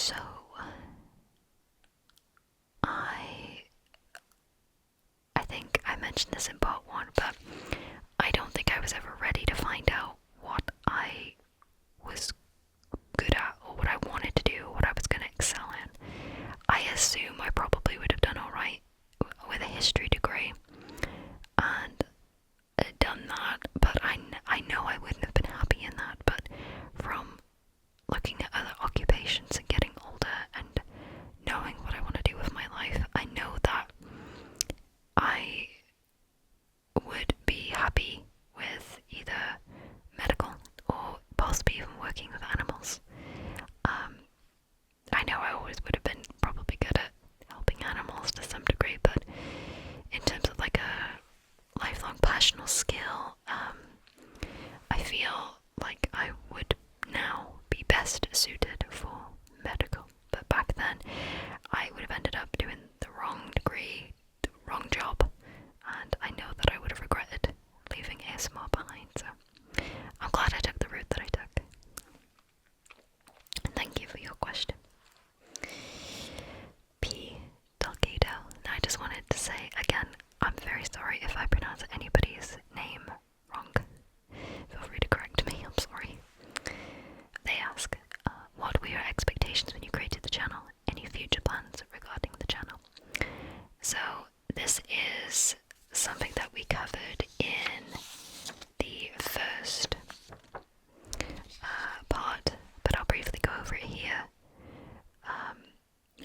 So, I think I mentioned this in part 1, but I don't think I was ever ready to find out what I was good at or what I wanted to do, what I was going to excel in. I assume I probably would have done alright with a history degree and done that, but I know I wouldn't have been happy in that. But from looking at other occupations and getting older and knowing what I want to do with my life, I know that I would be happy with either medical or possibly even working with animals. I know I always would have been probably good at helping animals to some degree, but in terms of like a lifelong passion or skill, I feel like I would now be best suited for medical. But back then, I would have ended up doing the wrong degree, the wrong job, and I know that I would have regretted leaving ASMR behind, so I'm glad I took the route that I took. And thank you for your question. P. Delgado. Now I just wanted to say again, I'm very sorry if I pronounce anybody's name wrong. Feel free to correct me, I'm sorry. They ask, what were your expectations when you created the channel? Any future plans regarding the channel? So this is something that we covered in the first part, but I'll briefly go over it here.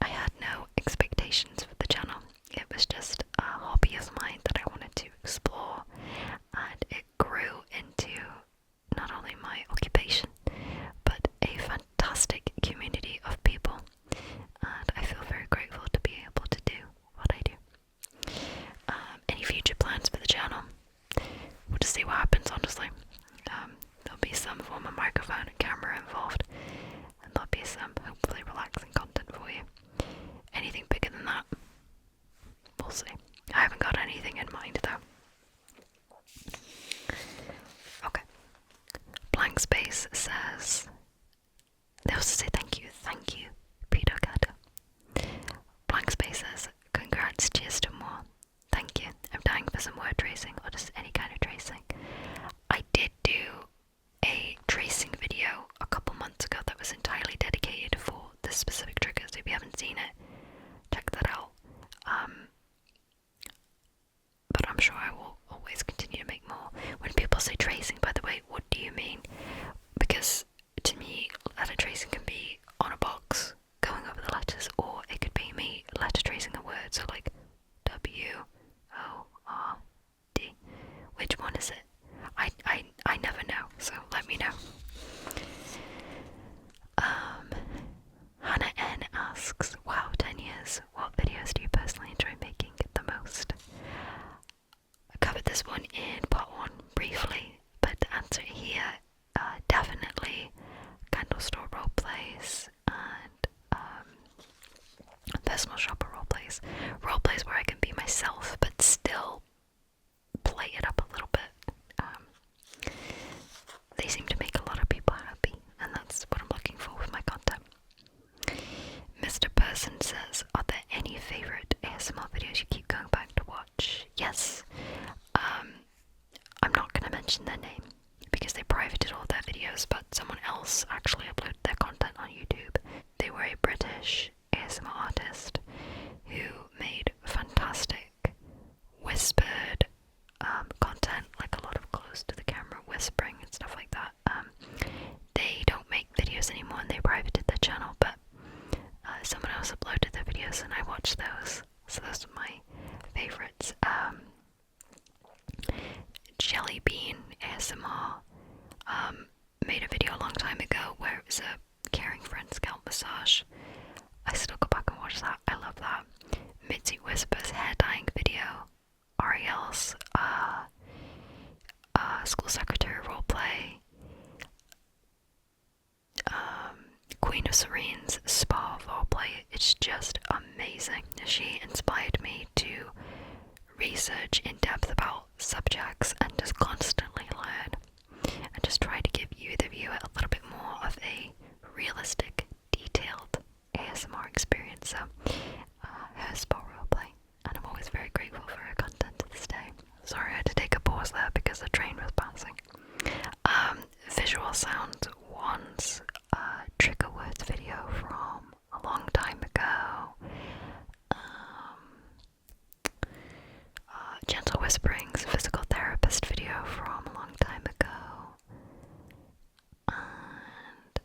I had no expectations for the channel. It was just a hobby of mine that I wanted to explore, and it grew into not only my occupation, but a fantastic community of people, and I feel very grateful to be able to do what I do. Any future plans for the channel? We'll just see what happens, honestly. There'll be some form of microphone and camera involved, and there'll be some hopefully relaxing content for you. Anything bigger than that? We'll see. I haven't got anything in mind though. Okay. Blank Space says, they also say thank you, Peter Gato. Blank Space says, congrats, cheers to more. Thank you. I'm dying for some word tracing or just any kind of tracing. I did do a tracing video a couple months ago that was entirely dedicated for this specific trigger, so if you haven't seen it, check that out. But I'm sure I will always continue to make more. When people say tracing, by the way, what do you mean? Because to me, letter tracing can be on a box, going over the letters, or it could be me letter tracing a word, so like W-O-R-D. Which one is it? I never know, so let me know. Hannah N asks, wow, 10 years, what videos do you personally enjoy making the most? I covered this one in part 1 briefly, but the answer here, definitely candle store roleplays and personal shopper roleplays. Roleplays where I can be myself, but still play it up a little bit. They seem to make a lot of people happy, and that's what I'm looking for with my content. Mr. Person says, are there any favourite ASMR videos you keep going back to watch? Yes. I'm not going to mention their name because they privated all their videos, but someone else actually uploaded their content on YouTube. They were a British ASMR artist who made fantastic whispered content, like a lot of close to the camera whispering and stuff like that. They don't make videos anymore and they privated their channel, but someone else uploaded their videos and I watched those, so those are my favourites. Jelly Bean ASMR made a video a long time ago where it was a caring friend scalp massage. I still go back and watch that, I love that. Mitzi Whispers hair dyeing video, Ariel's school secretary roleplay, Queen of Serene's spa roleplay. It's just amazing. She inspired me to research in depth about subjects and just constantly learn and just try to give you, the viewer, a little bit more of a realistic, detailed So her spot roleplay, and I'm always very grateful for her content to this day. Sorry, I had to take a pause there because the train was passing. Visual sound ones, trigger words video from a long time ago. Gentle Whisperings physical therapist video from a long time ago. And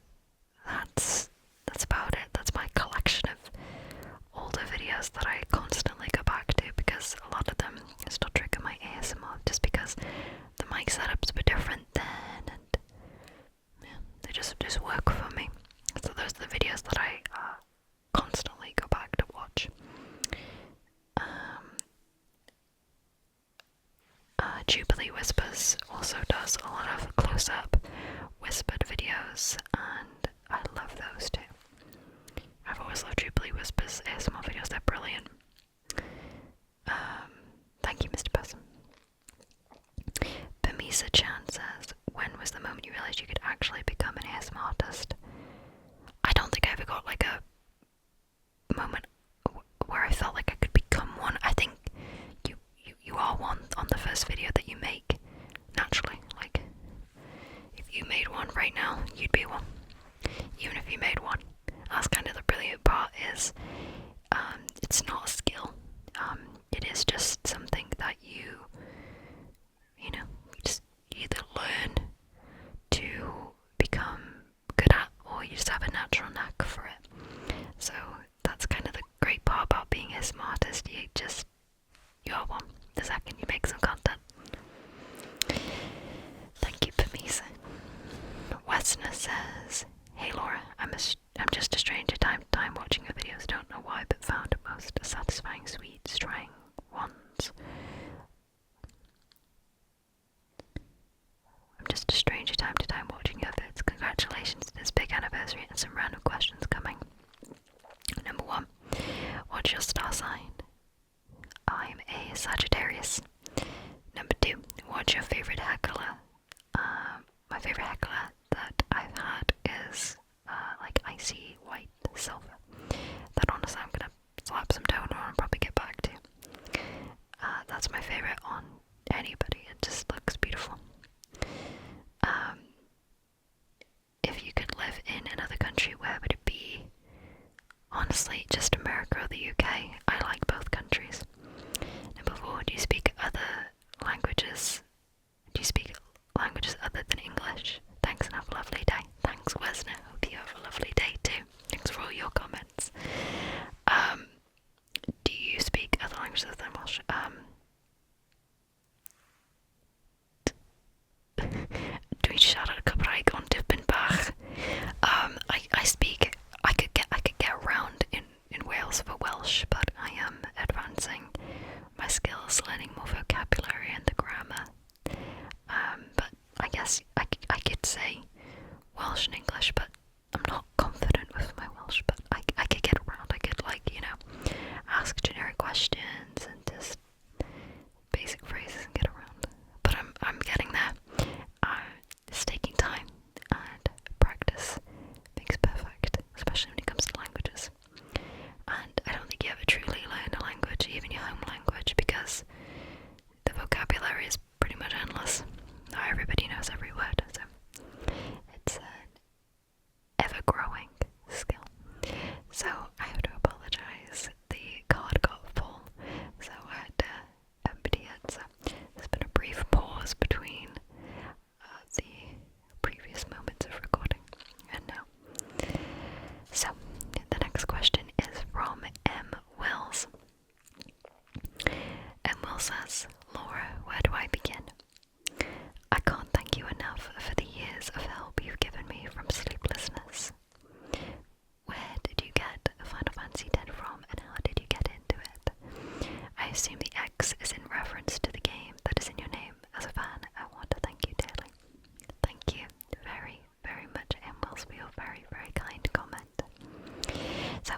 that's about it. That's my collection of older videos that I constantly go back to because a lot of them still trigger my ASMR just because the mic setups were different then, and yeah, they just work for me. So those are the videos that I constantly go back to watch. Jubilee Whispers also does a lot of close-up whispered videos, and I love those too. I've always loved Jubilee Whispers ASMR videos, they're brilliant. Thank you, Mr. Person. Pamisa Chan says, when was the moment you realised you could actually become an ASMR artist? I don't think I ever got like a moment where I felt like I could become one. I think you are one on the first video that you make, naturally. Like, if you made one right now, you'd be one. Even if you made one. That's kind of the brilliant part is, it's not a skill. It is just something that you either learn to become good at, or you just have a natural knack for it. So that's kind of the great part about being a smart artist. You are one the second you make some content. Thank you, Pamisa. Westner says, hey Laura, I'm just a stranger time to time watching your videos, don't know why, but found it most satisfying sweets trying ones. I'm just a stranger time to time watching your vids. Congratulations to this big anniversary, and some random questions coming. Number 1, what's your star sign? I'm a Sagittarius. Number 2, what's your favourite heckler? My favourite heckler that I've had is like icy white silver. That honestly I'm gonna slap some toner on and probably get back to. That's my favourite on anybody. It just looks beautiful. If you could live in another country, where would it be? Honestly, just America or the UK. I like both countries. Number 4, do you speak other languages? Do you speak languages other than English? Thanks and have a lovely day. Thanks, Wesner. Hope you have a lovely day too. Thanks for all your comments. Do you speak other languages other than Welsh? Dwi'n siarad Cymraeg ond dipyn bach. I could get around in Wales for Welsh, but I am advancing my skills, learning more vocabulary and the grammar. But I guess I could say Welsh and English, but I'm not confident with my Welsh, but I could get around. I could, ask generic questions and just basic phrases and get around. But I'm getting there. It's taking time, and practice makes perfect, especially when it comes to languages. And I don't think you ever truly learn a language, even your home language, because the vocabulary is pretty much endless. Not everybody knows every word, so it's an ever-growing skill. So I have to apologise. The card got full, so I had to empty it. So there's been a brief pause between the previous moments of recording and now. So the next question is from M. Wills. M. Wills says, Laura, where do I begin? I can't thank you enough for the years of help you've given me from sleeplessness. Where did you get Final Fantasy X from, and how did you get into it? I assume the X is in reference to the game that is in your name. As a fan, I want to thank you dearly. Thank you very, very much, M. Wills, for your very, very kind comment. So,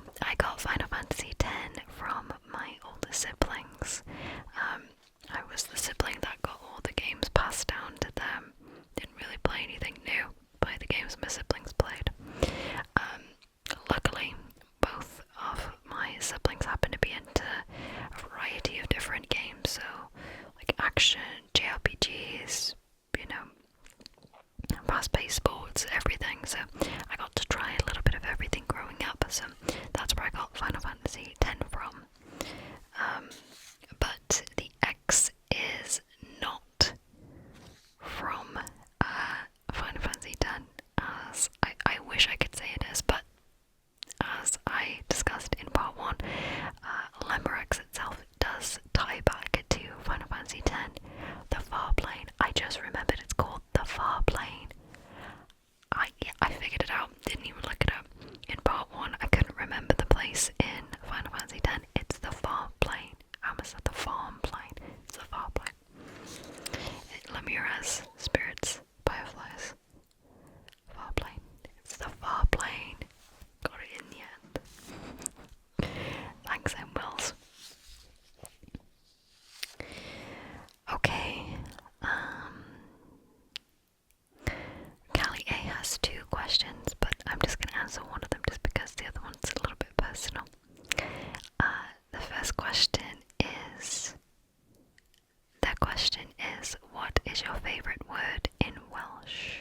question is, what is your favourite word in Welsh?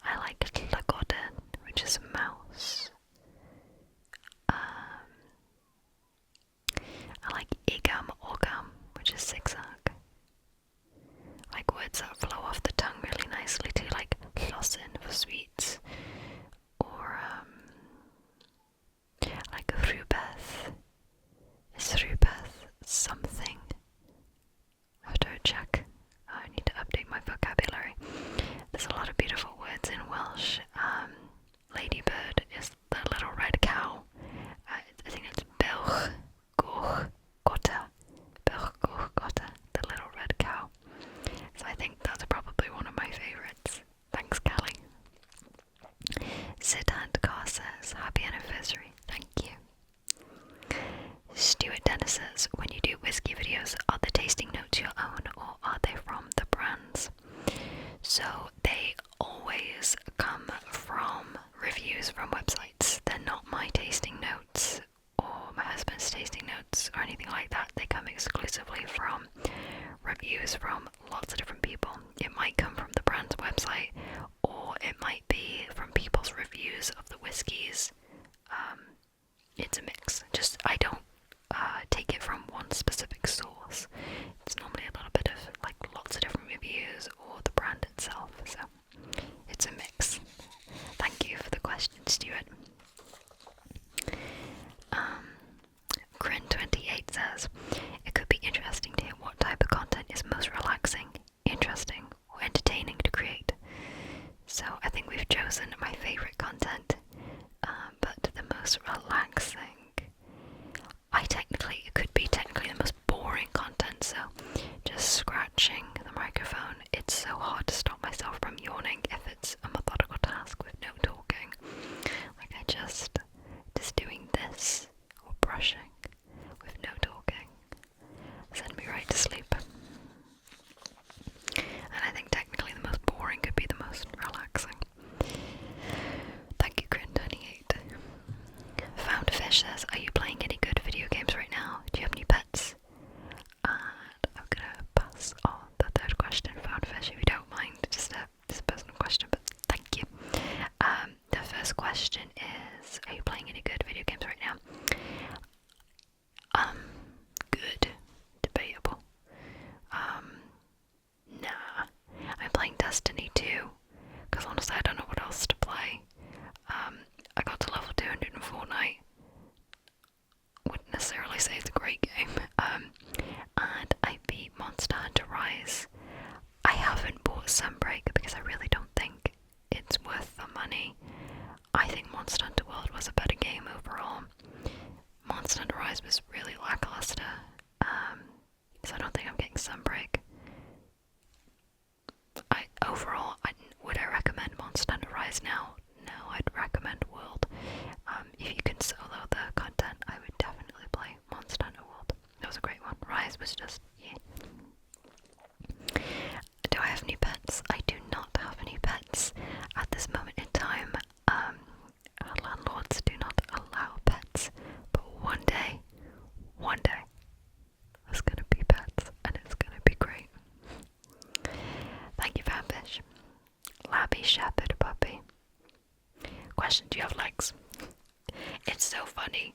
I like llygod, which is mouse. I like igam orgam, which is zigzag. I like words that flow off the tongue really nicely too, like llosyn for sweets, or like rhywbeth. Is rhywbeth something? I have to check. I need to update my vocabulary. There's a lot of beautiful words in Welsh. Ladybird is the little red cow. I think it's Belch Goch Gota. Belch Goch Gota, the little red cow. So I think that's probably one of my favourites. Thanks, Callie. Siddhant Kaur says, happy anniversary. Thank you. Stuart Dennis says, when you do whiskey videos, are the tasting notes your own or are they from the brands? So they always come from reviews from websites. They're not my tasting notes or my husband's tasting notes or anything like that. They come exclusively from reviews from lots of different people. It might come from the brand's website or it might be from people's reviews of the whiskies. It's a mix. Just I don't take it from one specific source. It's normally a little bit of like lots of different reviews or the brand itself, so it's a mix. Thank you for the question, Stuart. Grin28 says, it could be interesting to hear what type of content is most relaxing, interesting, or entertaining to create. So I think we've chosen my favourite content, but the most relaxing, it could be technically the most boring content, so just scratching the microphone. It's so hard to stop myself from yawning if it's a methodical task with no talking. Like I just doing this or brushing with no talking send me right to sleep. And I think technically the most boring could be the most relaxing. Thank you, Grin28. Found a Fish says, are you playing any good video games right now? Do you have any pets? And I'm gonna pass on the third question. Found a Fish, if you don't mind, just a personal question, but thank you. The first question is, are you playing any good video games right now? Good. Debatable. Nah. I'm playing Destiny 2, because honestly I don't know what else to play. I got to level 200 in Fortnite. Wouldn't necessarily say it's a great game. And I beat Monster Hunter Rise. I haven't bought Sunbreak because I really don't think it's worth the money. I think Monster Hunter World was a better game overall. Monster Hunter Rise was really lackluster. So I don't think I'm getting Sunbreak. Would I recommend Monster Hunter Rise now? No, I'd recommend World. If you can solo the content, I would definitely play Monster Hunter World. That was a great one. Rise was just, yeah. Do I have any pets? I do not have any pets at this moment in time. Our landlords do not allow pets, but one day, there's gonna be pets, and it's gonna be great. Thank you, Vanbish. Labby Shepherd Puppy. Question, do you have legs? It's so funny,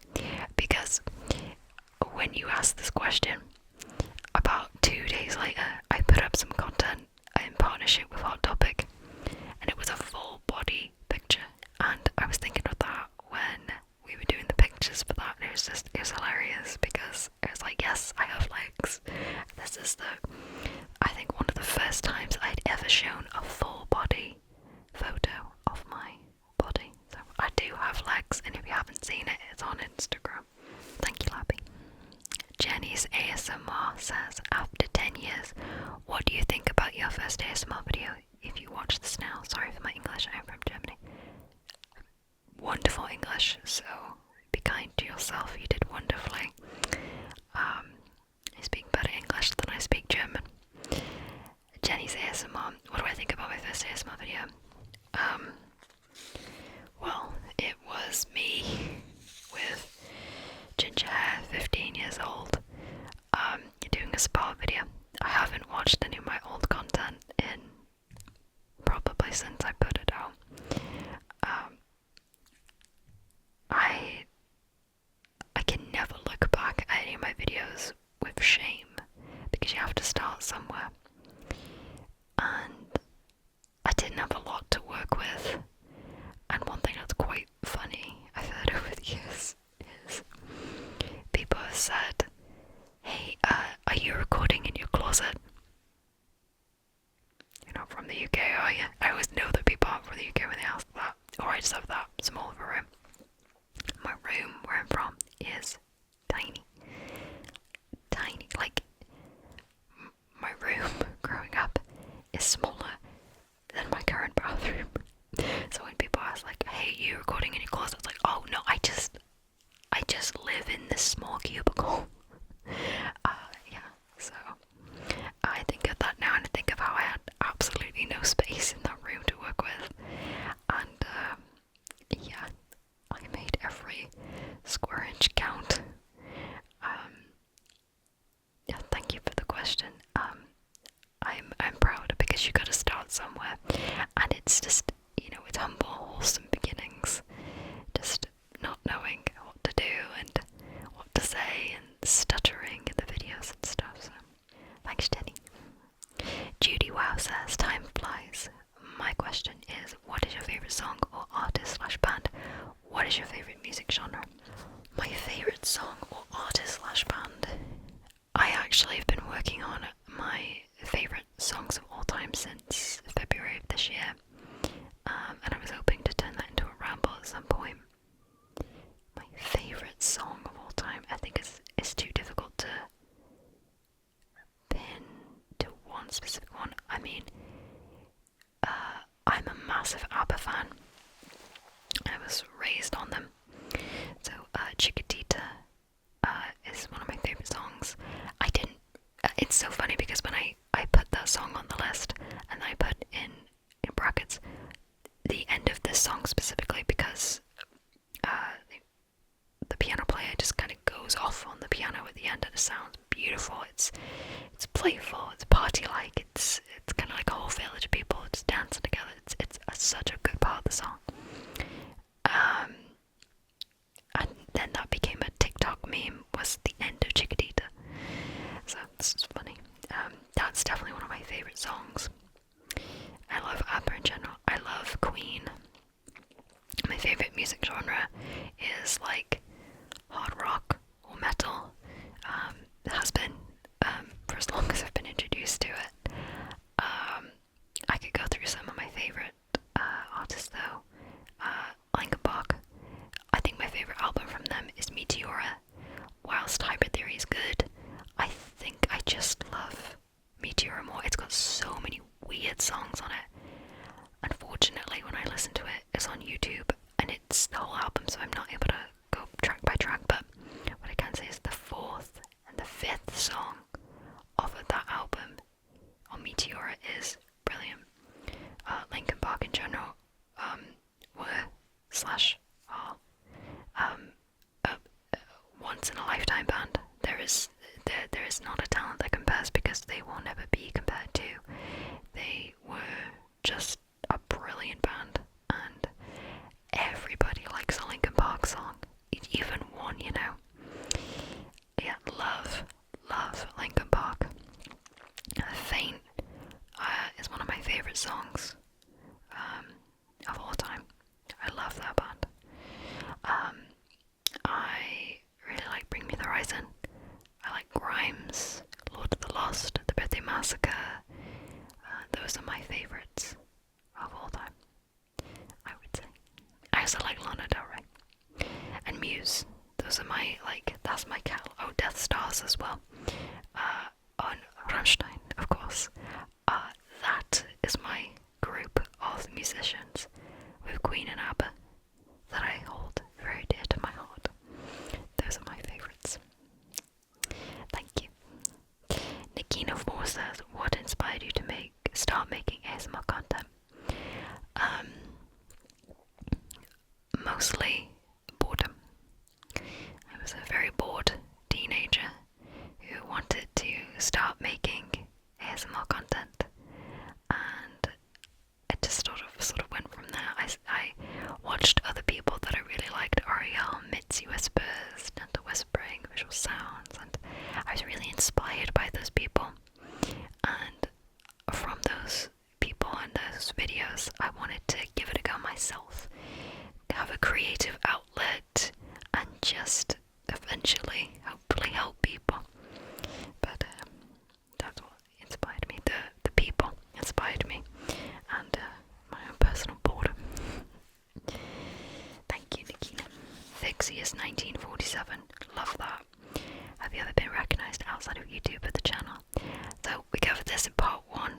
because when you asked this question, about 2 days later, I put up some content in partnership with Hot Topic, and it was a full body picture, and I was thinking of that when we were doing the pictures for that, and it was hilarious, because it was like, yes, I have legs. This is I think one of the first times I'd ever shown a full body photo of my body. So I do have legs, and if you haven't seen it, it's on Instagram. Thank you, Labby. Jenny's ASMR says, after 10 years, what do you think about your first ASMR video? If you watch this now, sorry for my English, I am from Germany. Wonderful English, so be kind to yourself, you did wonderfully. I speak better English than I speak German. Jenny's ASMR, what do I think about my first ASMR video? Well, it was me with ginger hair, 15 years old, square inch count? Yeah, thank you for the question. I'm proud because you gotta start somewhere, and it's just, it's humble, wholesome beginnings. Just not knowing what to do and what to say and stuttering in the videos and stuff. So thanks, Jenny. Judy Wow says, time flies. My question is, what is your favourite song or artist/band? What is your favourite music genre? My favourite song or artist/band? I actually have been working on my favourite songs of all time since February of this year, and I was hoping to turn that into a ramble at some point. My favourite song of all time, I think it's too difficult to pin to one specific one. I mean, I'm a massive ABBA fan. I was raised on them. So Chiquitita is one of my favourite songs. It's so funny because when I put that song on the list, and I put in brackets the end of this song specifically because the piano player just kind of goes off on the piano at the end and it sounds beautiful. It's playful, it's party-like, it's kind of like a whole village of people just dancing together. It's such a good part of the song. And then that became a TikTok meme, was the end of Chiquitita. So this is funny. That's definitely one of my favourite songs. I love ABBA in general. I love Queen. My favourite music genre is like hard rock or metal. It has been for as long as I've been introduced to it. I could go through some of my favourite artists though. Linkin Park. I think my favourite album from them is Meteora. Whilst Hybrid Theory is good, I think I just love Meteora more. It's got so many weird songs on it. Unfortunately, when I listen to it, it's on YouTube and it's the whole album, so I'm not able to go track by track. But what I can say is the 4th and the 5th song off of that album on Meteora is brilliant. Linkin Park in general are once in a lifetime band. There is not a talent that compares, because they will never be compared to. They were just a brilliant band, and everybody likes a Linkin Park song, even one, Yeah, love Linkin Park. Faint is one of my favourite songs of all time. I love that band. I really like Bring Me the Horizon. I like Grimes, Lord of the Lost, The Birthday Massacre. Those are my favourites of all time, I would say. I also like Lana Del Rey and Muse. Those are my, that's my cat. Oh, Death Stars as well. On Rammstein, of course. That is my group of musicians, with Queen and ABBA, that I hold very dear to my heart. Those are my favourites. Thank you. Nikina 4 says, what inspired you to start making ASMR content? Mostly boredom. I was a very bored teenager who wanted to start making ASMR content, and it just sort of went from there. I watched other people that I really liked, Ariel, Mitzi Whispers, Gentle Whispering, Visual Sounds, and I was really inspired by those people. And from those people and those videos, I wanted to give it a go myself, have a creative outlet, and just eventually, hopefully, help people. But that's what inspired me. The people inspired me, and my own personal boredom. Thank you, Nikina. Fixie is 1947. Love that. Have you ever been recognised outside of YouTube for the channel? So we covered this in part 1.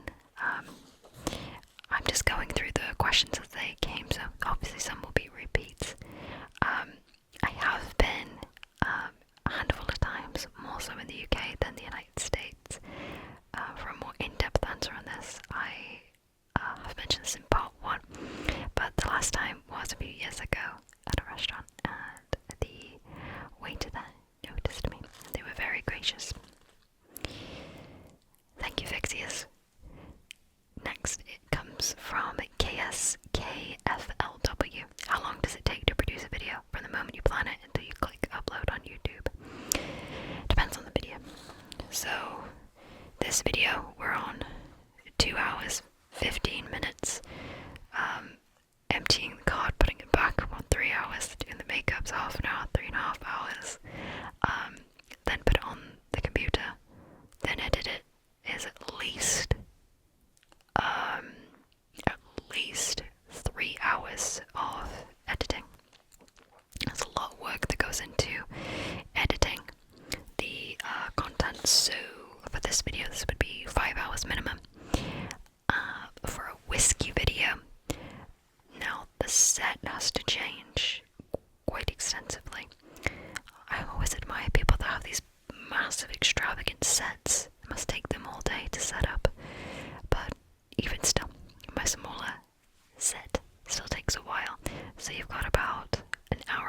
I'm just going through the questions as they came, so obviously some will be repeats. I have been a handful of times, more so in the UK than the United States. For a more in-depth answer on this, I have mentioned this in part 1, but the last time was a few years ago at a restaurant, and the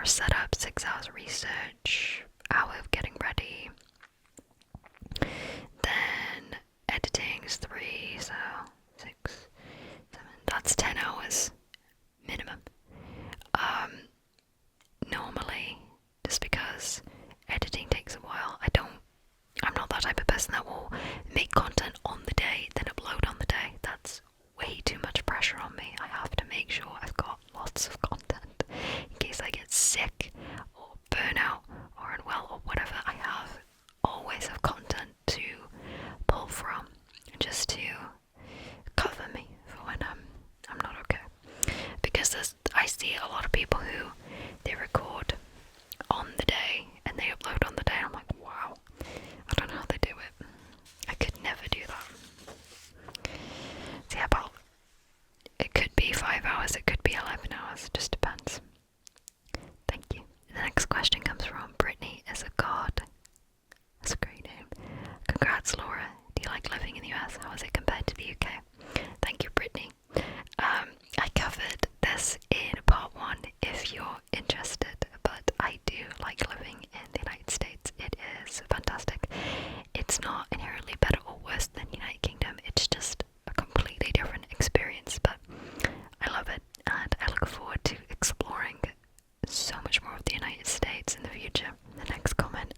hours setup, 6 hours research, hour of getting ready. Then editing is 3, so 6, 7, that's 10 hours minimum. Normally, just because editing takes a while, I'm not that type of person that will make content on the day, then upload on the day. That's way too much pressure on me. I have to make sure I've got lots of content in case I get sick or burn out or unwell or whatever. I always have content to pull from just to cover me for when I'm not okay. Because I see a lot of people who they record on the day and they upload on the day. I'm like, wow, I don't know how they do it. I could never do that. So yeah, about it could be 5 hours, it could be 11 hours, just depends. Thank you. The next question comes from Brittany is a god. That's a great name. Congrats, Laura. Do you like living in the US? How is it compared to the UK? Thank you, Brittany. I covered this in part 1 if you're interested, but I do like living in the United States. It is fantastic. It's not inherently better or worse than United Kingdom, it's just a completely different experience, but I love it and I look forward to exploring so much more of the United States in the future. The next comment,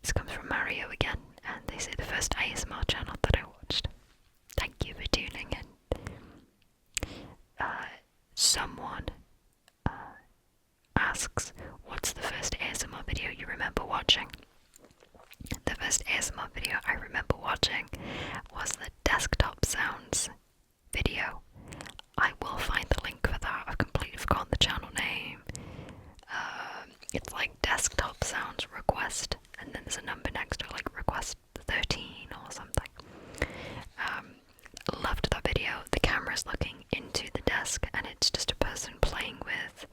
this comes from Mario again, and they say the first ASMR channel that I watched. Thank you for tuning in. Someone asks, what's the first ASMR video you remember watching? The first ASMR video I remember watching was the desktop sounds video. I will find the link for that. I've completely forgotten the channel name. It's like desktop sounds request, and then there's a number next to it, like request 13 or something. Loved that video. The camera's looking into the desk and it's just a person playing with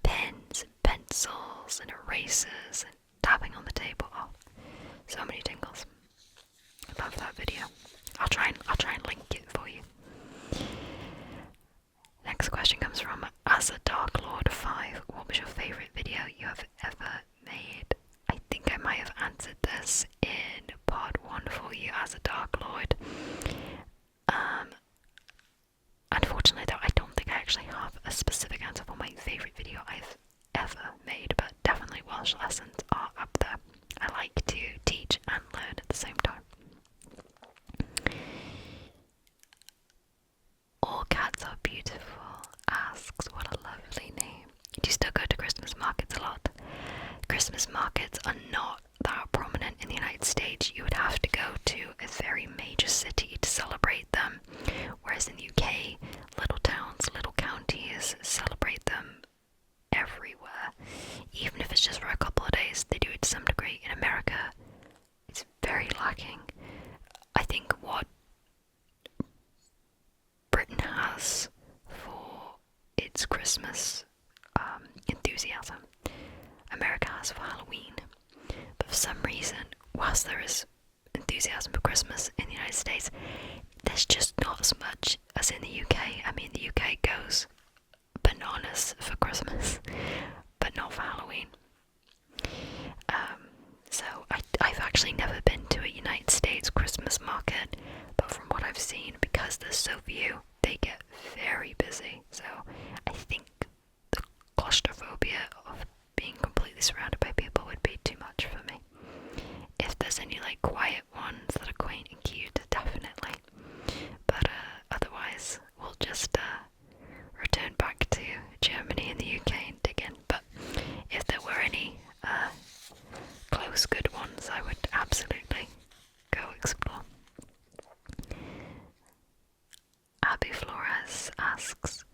pens and pencils and erasers and tapping on the table. Oh, so many tingles. I love that video. I'll try and link it for you. Next question comes from As a Dark Lord 5. What was your favourite video you have ever made? I think I might have answered this in part 1 for you, As a Dark Lord. Unfortunately though, I don't think I actually have a specific answer for my favourite video I've ever made, but definitely Welsh lessons are up there. I like to teach and learn at the same time. All Cats Are Beautiful asks, what a lovely name. Do you still go to Christmas markets a lot? Christmas markets are not that prominent in the United States. You would have to go to a very major city to celebrate them, whereas in the UK, little towns, little counties celebrate them everywhere. Even if it's just for a couple of days, they do it to some degree. In America, it's very lacking. I think what Britain has for its Christmas enthusiasm, America has for Halloween. But for some reason, whilst there is enthusiasm for Christmas in the United States, there's just not as much as in the UK. I mean, the UK goes bananas for Christmas, but not for Halloween. So I've actually never been to a United States Christmas market, but from what I've seen, because there's so few, they get very busy. So I think the claustrophobia of being completely surrounded by people would be too much for me. If there's any like quiet ones that are quaint and cute, definitely. But otherwise, we'll just return back to Germany and the UK and dig in. But if there were any close good ones, I would absolutely go explore. Abby Flores asks,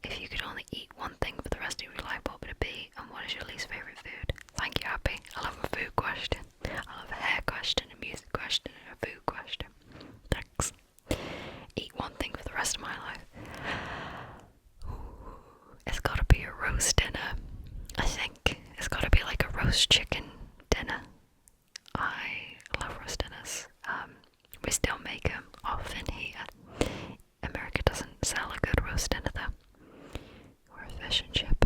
if you could only eat one thing for the rest of your life, what would it be, and what is your least favourite food? Thank you, Abby. I love a food question. I love a hair question, a music question, and a food question. Thanks. Eat one thing for the rest of my life. Ooh, it's gotta be a roast dinner. I think it's gotta be like a roast chicken dinner. I love roast dinners. We still make them often here. America doesn't sell a good roast dinner though. Or a fish and chip.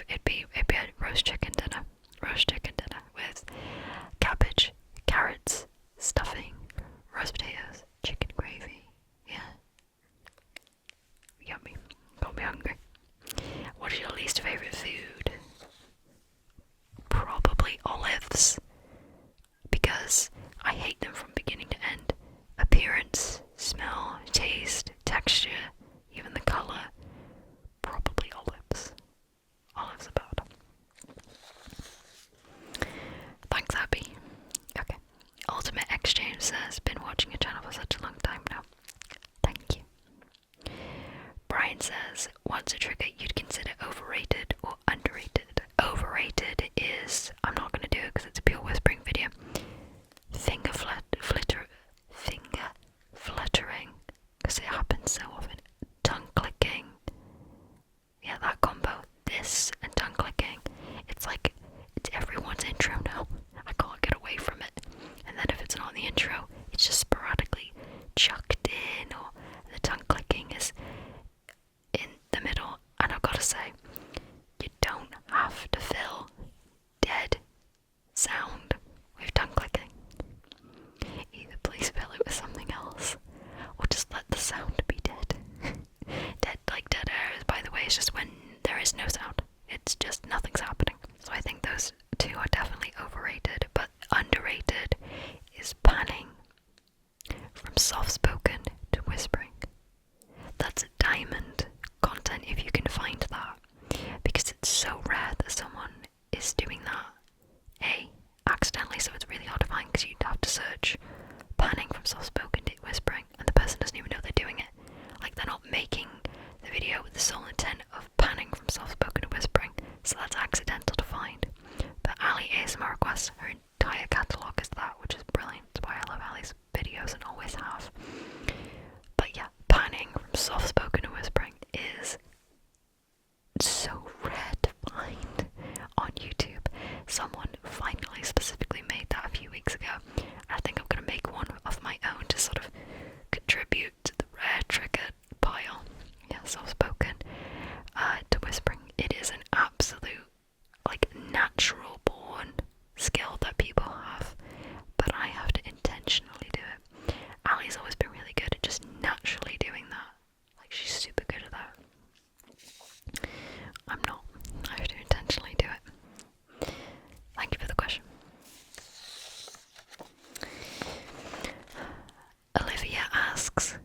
it'd be a roast chicken dinner with cabbage, carrots, stuffing, roast potatoes, chicken gravy. Yeah, yummy. Got me hungry. What is your least favourite food? Probably olives, because I hate them from beginning to end. Appearance, smell, taste, texture, even the colour. Probably olives. Olives are bad. Thanks, Abby. Okay. Ultimate Exchange says, been watching your channel for such a long time now. Thank you. Brian says, what's a trigger you'd consider overrated or underrated? Overrated is, I'm not going to do it because it's a pure whispering video. Finger fluttering, because it happens so often. Tongue clicking. Yeah, that combo. This and tongue clicking. It's like, it's everyone's intro now. I can't get away from it. And then if it's not in the intro, it's just sporadically chucked in, or the tongue clicking is in the middle. And I've got to say, you don't have to fill dead sound with tongue clicking. Either please fill it with something else, or just let the sound be dead. Dead air, by the way, is just when there is no sound. It's just nothing's happening. So I think those two are definitely overrated, but underrated is panning from soft-spoken to whispering. That's diamond content if you can find that, because it's so rare that someone is doing that accidentally, so it's really hard to find because you'd have to search panning from soft-spoken to whispering, and the person doesn't even know they're doing it. Like, they're not making the video with the sole intent of panning from soft-spoken to whispering, so that's accidental to find. But Ali ASMR requests, her entire catalogue is that, which is brilliant. That's why I love Ali's videos and always have. But yeah, panning from soft-spoken to whispering is so rare to find on YouTube. Someone finally specifically made that a few weeks ago, and I think I'm going to make one of my own to sort of contribute to the rare trigger pile. Yeah, soft-spoken to whispering. It is an absolute, like, natural born skill that people have, but I have to intentionally do it. Ali's always been really good at just naturally doing that. Like, she's super good at that. I'm not. I have to intentionally do it. Thank you for the question. Olivia asks,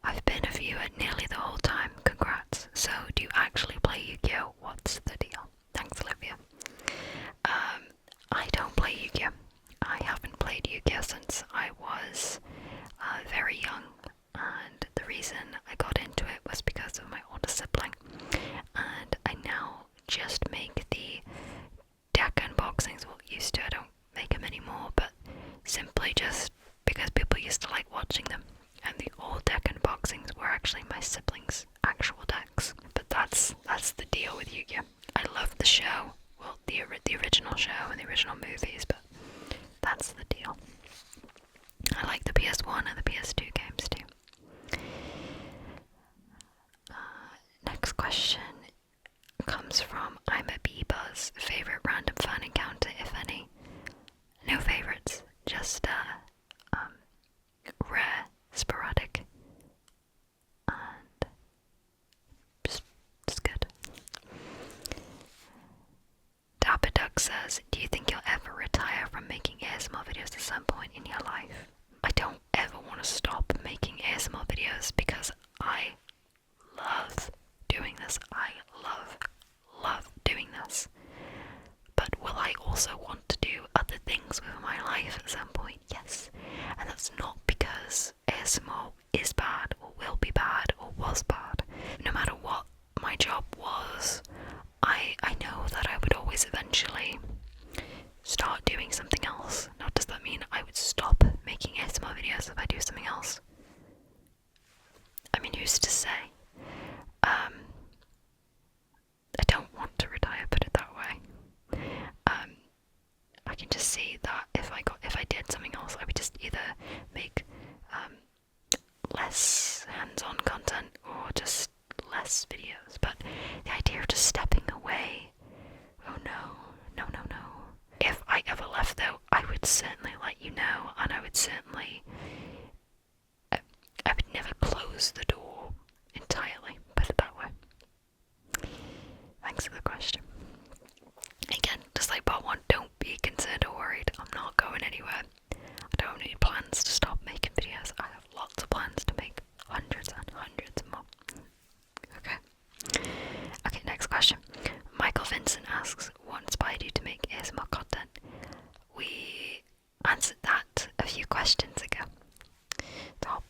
I've been a viewer nearly the whole time, congrats. So, do you actually play Yu-Gi-Oh? What's the deal? Thanks, Olivia. I don't play Yu-Gi-Oh! I haven't played Yu-Gi-Oh! Since I was very young, and the reason I got into it was because of my older sibling, and I now just make the deck unboxings. Well, used to, I don't make them anymore, but simply just because people used to like watching them, and the old deck unboxings were actually my siblings' actual decks. But that's the deal with Yu-Gi-Oh! I love the show, well, the original show and the original movies, but that's the deal. I like the PS1 and the PS2 games too. Next question comes from I'm a Bee-Buzz. Favorite random fan encounter, if any? No favorites, just rare, sporadic, and just good. Dapper Duck says, do you think you'll ever retire from making ASMR videos at some point in your life? I don't ever want to stop making ASMR videos because I love doing this. I love doing this. But will I also want to do other things with my life at some point? Yes. And that's not because ASMR is bad or will be bad or was bad. No matter what my job was, I know that I would always eventually start doing something else. Now, does that mean I would stop making ASMR videos if I do something else? I mean, who's to say? certainly let you know, and I would certainly, I would never close the door entirely, put it that way. Thanks for the question. Again, just like part 1, don't be concerned or worried. I'm not going anywhere. I don't have any plans to stop making videos. I have lots of plans to make hundreds and hundreds more. Okay, next question. Michael Vincent asks, what inspired you to make ASMR content? We answered that a few questions ago. So I'll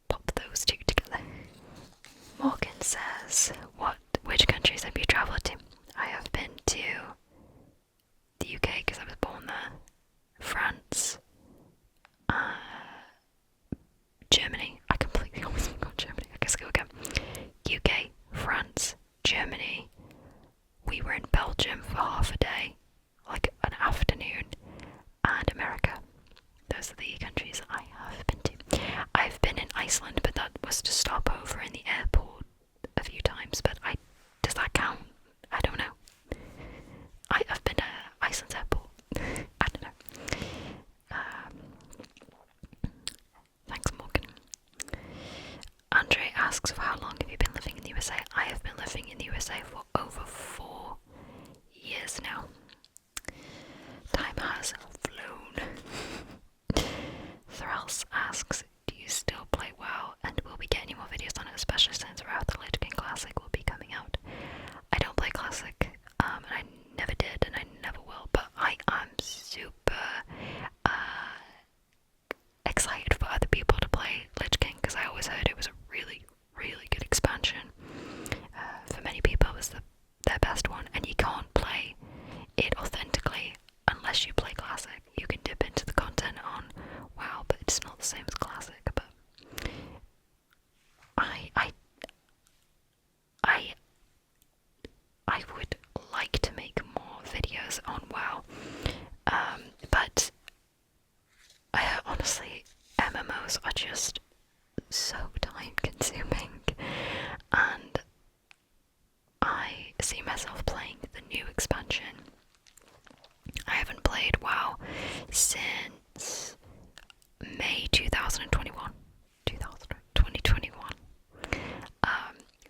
pop those two together. Morgan says, which countries have you travelled to? I have been to the UK because I was born there, France, Germany. I completely almost forgot Germany. I guess go again. UK, France, Germany. We were in Belgium for half a day, like an afternoon, and America. Those are the countries I have been to. I've been in Iceland, but that was to stop over in the airport a few times, but does that count? I don't know. I've been to Iceland's airport. I don't know. Thanks, Morgan. Andre asks, for how long have you been living in the USA? I have been living in the USA for over 4 years now. Time has flown. Thrells asks, do you still play WoW, and will we get any more videos on it, especially since Wrath the Lich King Classic will be coming out? I don't play Classic, and I never did, and I never will, but I am super excited for other people to play Lich King, because I always heard it was a really, really good expansion. For many people it was their best one, and you can't play it authentically unless you play Classic. You can dip into the content on WoW, but it's not the same as Classic. But I would like to make more videos on WoW, but honestly, MMOs are just so time consuming, and I see myself playing the new expansion. I haven't played WoW since May 2021.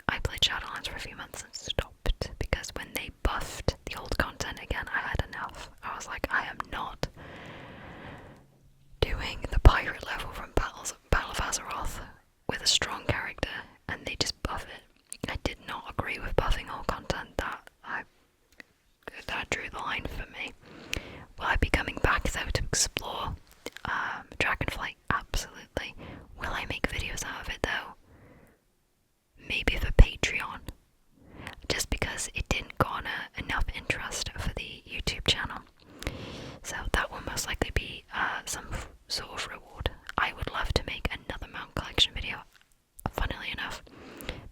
I played Shadowlands for a few months and stopped because when they buffed the old content again, I had enough. I was like, I am not doing the pirate level from Battle of Azeroth with a strong character, and they just buff it. I did not agree with buffing all content. That drew the line for me. Will I be coming back though to explore Dragonflight? Absolutely. Will I make videos out of it though? Maybe for Patreon, just because it didn't garner enough interest for the YouTube channel. So that will most likely be some sort of reward. I would love to make another mount collection video. Funnily enough,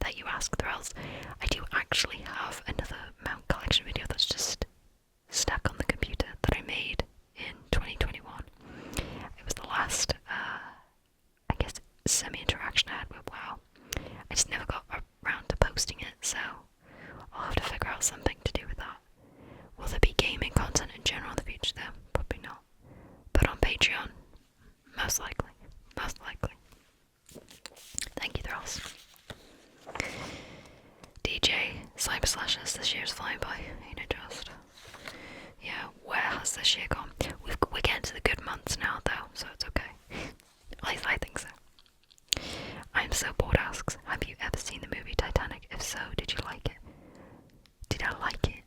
that you asked, Thrells, I do actually have another mount collection video that's just stuck on the computer that I made in 2021. It was the last, I guess, semi-interaction I had with WoW. I just never got around to posting it, so I'll have to figure out something to do with that. Will there be gaming content in general in the future though? Probably not. But on Patreon, most likely. Most likely. Thank you, Thralls. DJ Cyber Slashes, this year's flying by, ain't it just? Yeah, where has this year gone? We're getting to the good months now though, so it's okay. At least I think so. I'm so bored asks, have you ever seen the movie Titanic? If so, did you like it? Did I like it?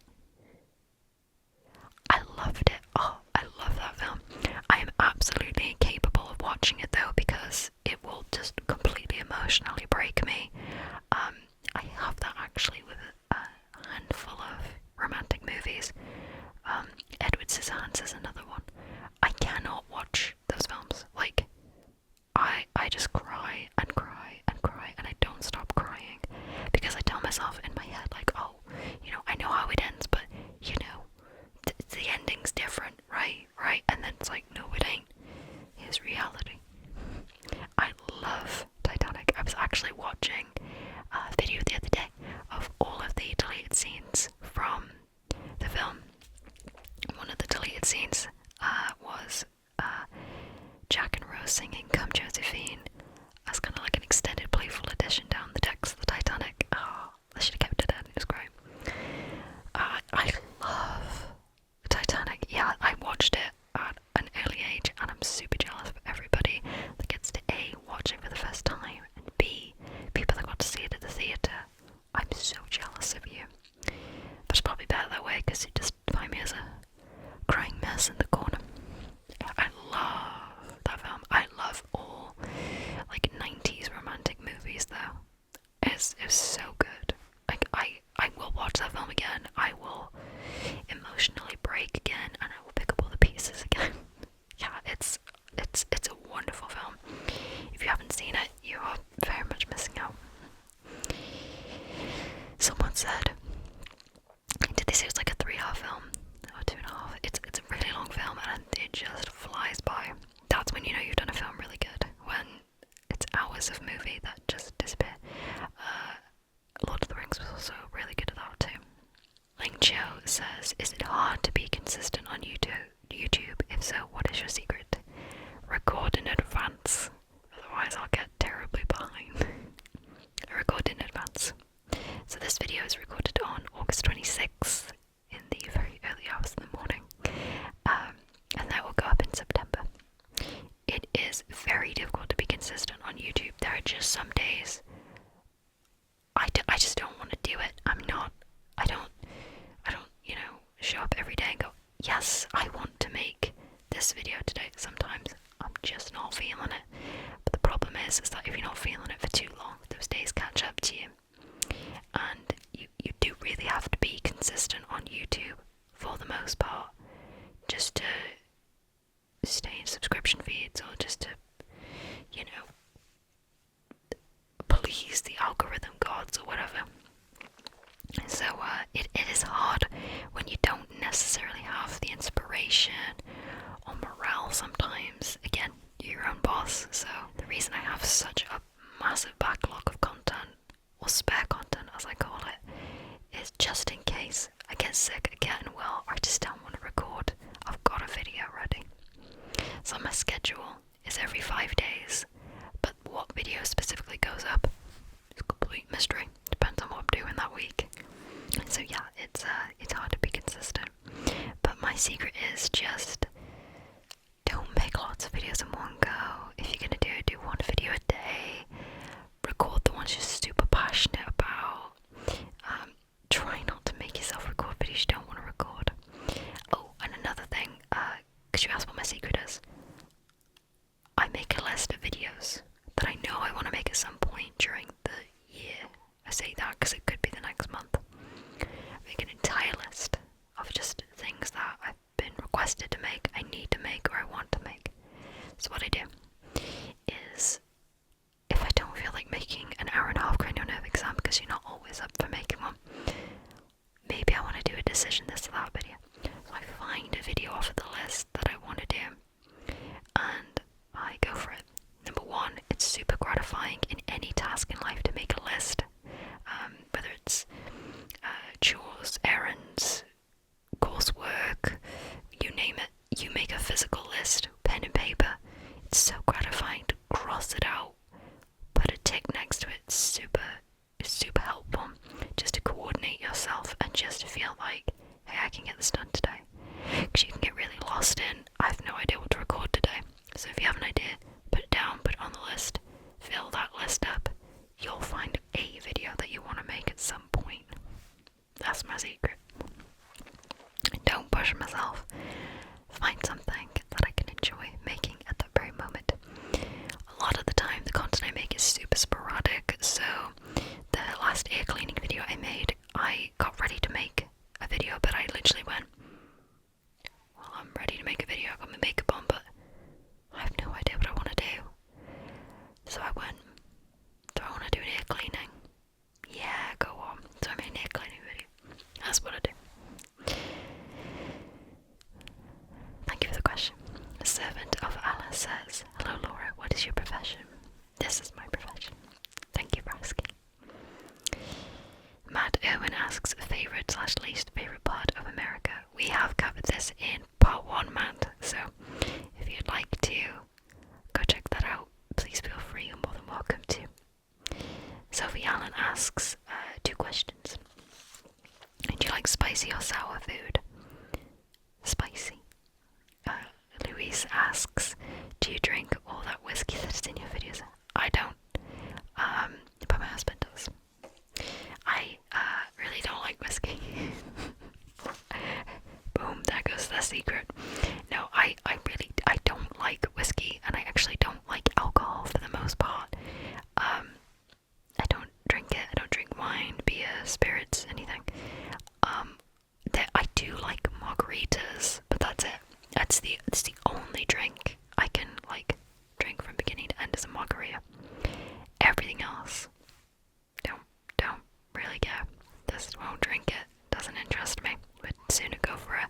I loved it. Oh, I love that film. I am absolutely incapable of watching it though, because it will just completely emotionally break me. I have that actually with a handful of romantic movies. Edward Scissorhands is another one. I cannot watch those films. Like, I just cry and cry and cry, and I don't stop crying because I tell myself in my head, like, oh, I know how it ends, but the ending's different, right? And then it's like, no, it ain't. Here's reality. I love Titanic. I was actually watching a video the other day of all of the deleted scenes from the film. One of the deleted scenes was Jack and Rose singing Come Josephine as kind of like an extended playful edition down the decks of the Titanic. Oh, I should have kept it in, it was great. I love the Titanic. Yeah, I watched it at an early age, and I'm super jealous of everybody that gets to A, watch it for the first time, and B, people that got to see it at the theatre. I'm so jealous of you. But it's probably better that way, because you just find me as a crying mess in the corner. I love that film. I love all like 90s romantic movies though. It was so good. Like I will watch that film again. I will emotionally break again, and I will pick up all the pieces again. Yeah, it's a wonderful film. If you haven't seen it, you are very much missing out. Someone said, did they say it's like a 3-hour film? Or 2.5? It's a really long film, and it just flies by. That's when you know you've done a film really good. When it's hours of movie that just disappear. Lord of the Rings was also really good at that too. Ling Chiu says, is it hard to be consistent on YouTube? If so, what is your secret? Record in advance. Otherwise I'll get terribly behind. Record in advance. So this video is recorded on August 26th in the very early hours of the morning. And that will go up in September. It is very difficult to be consistent on YouTube. There are just some days I just don't want to do it. I don't, show up every day and go, yes, I want to make this video today. Sometimes I'm just not feeling it. But the problem is that if you're not feeling it for too long, those days catch up to you. And you do really have to be consistent on YouTube for the most part, just to stay in subscription feeds, or just to, please the algorithm gods or whatever. So it is hard when you don't necessarily have the inspiration or morale sometimes. Again, you're your own boss, so the reason I have such a massive backlog of content, or spare content as I call it, is just in case I get sick again. Well, I just don't want to record. I've got a video ready. So my schedule is every 5 days, but what video specifically goes up is a complete mystery. Depends on what I'm doing that week. So yeah, it's hard to be consistent. But my secret is just don't make lots of videos in one go. If you're gonna do one video a day. Record the ones you're super passionate about. Try not to make yourself record videos you don't want to record. Oh, and another thing, because you asked what my secret is. I make a list of videos that I know I want to make at some point during the year. I say that because it could be the next month. I make an entire list of just things that I've been requested to make, I need to make, or I want to make. So what I do is, if I don't feel like making an hour-and-a-half cranial nerve exam, because you're not always up for making one, maybe I want to do a decision this or that video. So I find a video off of the list that I want to do, and I go for it. Number one, it's super gratifying in any task in life to make a list, whether it's chores, errands, coursework, you name it. You make a physical list, pen and paper. It's so gratifying to cross it out, put a tick next to it. It's super helpful just to coordinate yourself and just to feel like, hey, I can get this done today. Because you can get really lost in, I have no idea what to record today. So if you have an idea, put it down, put it on the list, fill that list up. You'll find a video that you want to make at some point. That's my secret. Don't push myself. Find something that I can enjoy making at that very moment. A lot of the time, the content I make is super sporadic, so the last ear cleaning video I made, I got ready to make a video, but I literally went, well, I'm ready to make a video, I got my makeup on, but I have no idea what I want to do. So I went, do I want to do an ear cleaning? Yeah, go on. So I made an ear cleaning video. That's what I do. Thank you for the question. A servant of Allah says, hello Laura, what is your profession? This is my profession. Thank you for asking. Matt Irwin asks, favourite / least favourite part of America. like spicy or sour food? Spicy. Louise asks, do you drink all that whiskey that's in your videos? I don't, but my husband does. I really don't like whiskey. Boom, there goes the secret. No, I don't like whiskey, and I actually don't like alcohol for the most part. I don't drink it. I don't drink wine, beer, spirits, anything. I do like margaritas, but that's it. It's the only drink I can like drink from beginning to end is a margarita. Everything else, don't really care. Just won't drink it. Doesn't interest me. Would sooner go for a